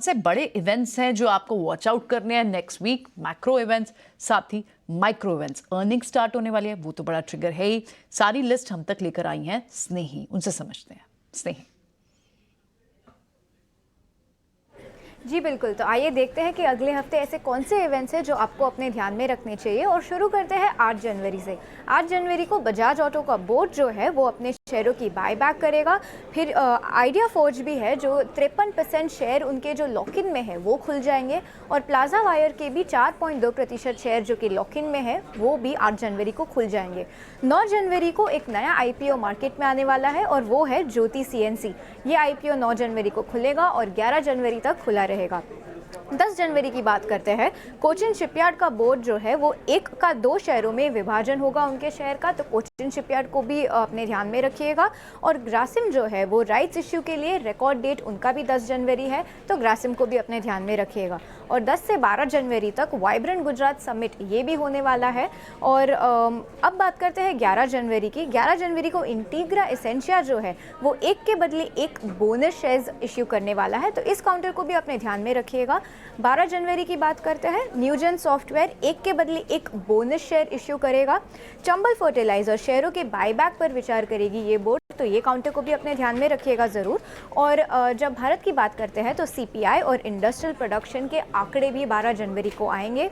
से बड़े इवेंट्स हैं जो आपको वॉच आउट करने हैं नेक्स्ट वीक? मैक्रो इवेंट्स, साथ ही माइक्रो इवेंट्स। अर्निंग स्टार्ट होने वाली है, वो तो बड़ा ट्रिगर है ही। सारी लिस्ट हम तक लेकर आई हैं स्नेही, उनसे समझते हैं। स्नेही। जी बिल्कुल, तो आइए देखते हैं कि अगले हफ्ते ऐसे कौन से इवेंट्स हैं जो आपको अपने ध्यान में रखने चाहिए। और शुरू करते हैं 8 जनवरी से। 8 जनवरी को बजाज ऑटो का बोर्ड जो है वो अपने शेयरों की बायबैक करेगा। फिर आइडिया फोर्ज भी है जो 53% शेयर उनके जो लॉक इन में है वो खुल जाएंगे। और प्लाजा वायर के भी 4.2% शेयर जो कि लॉक इन में है वो भी 8 जनवरी को खुल जाएंगे। 9 जनवरी को एक नया IPO मार्केट में आने वाला है और वो है ज्योति CNC। ये IPO 9 जनवरी को खुलेगा और 11 जनवरी तक खुला रहेगा। 10 जनवरी की बात करते हैं। कोचिन शिपयार्ड का बोर्ड जो है वो 1 का 2 शेयरों में विभाजन होगा उनके शेयर का, तो कोचिन शिपयार्ड को भी अपने ध्यान में रखिएगा। और ग्रासिम जो है वो राइट्स इश्यू के लिए रिकॉर्ड डेट उनका भी 10 जनवरी है, तो ग्रासिम को भी अपने ध्यान में रखिएगा। और 10 से 12 जनवरी तक वाइब्रेंट गुजरात समिट ये भी होने वाला है। और अब बात करते हैं 11 जनवरी की। 11 जनवरी को इंटीग्रा एसेंशिया जो है वो 1 के बदले 1 बोनस शेयर्स इश्यू करने वाला है, तो इस काउंटर को भी अपने ध्यान में रखिएगा। 12 जनवरी की बात करते हैं। न्यूजन सॉफ्टवेयर 1 के बदले 1 बोनस शेयर इश्यू करेगा। चंबल फर्टिलाइजर शेयरों के बायबैक पर विचार करेगी ये बोर्ड, तो ये काउंटर को भी अपने ध्यान में रखिएगा ज़रूर। और जब भारत की बात करते हैं तो CPI और इंडस्ट्रियल प्रोडक्शन के आंकड़े भी 12 जनवरी को आएंगे।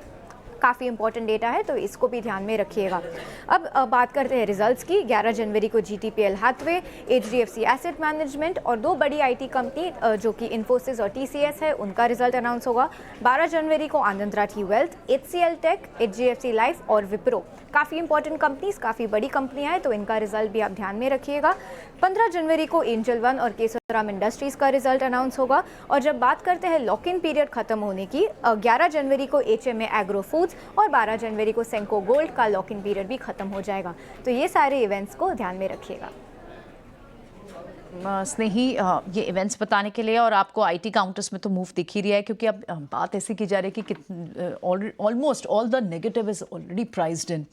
काफ़ी इंपॉर्टेंट डेटा है, तो इसको भी ध्यान में रखिएगा। अब बात करते हैं रिजल्ट्स की। 11 जनवरी को GTPL Hathway, HDFC asset management और 2 बड़ी IT कंपनी जो कि इन्फोसिस और TCS है उनका रिजल्ट अनाउंस होगा। 12 जनवरी को Anand Rathi Wealth, HCL Tech, HGFC Life और विप्रो, काफ़ी इंपॉर्टेंट कंपनीज, काफ़ी बड़ी कंपनियां हैं, तो इनका रिजल्ट भी आप ध्यान में रखिएगा। 15 जनवरी को एंजल वन और केसराम इंडस्ट्रीज का रिजल्ट अनाउंस होगा। और जब बात करते हैं लॉक इन पीरियड खत्म होने की, 11 जनवरी को HMA एग्रो फूड्स और 12 जनवरी को सेंको गोल्ड का लॉक इन पीरियड भी खत्म हो जाएगा। तो ये सारे इवेंट्स को ध्यान में रखिएगा। स्नेही, ये इवेंट्स बताने के लिए। और आपको IT काउंटर्स में तो मूव दिख ही रहा है, क्योंकि अब बात ऐसी की जा रही है कि almost all the negative is already prized in.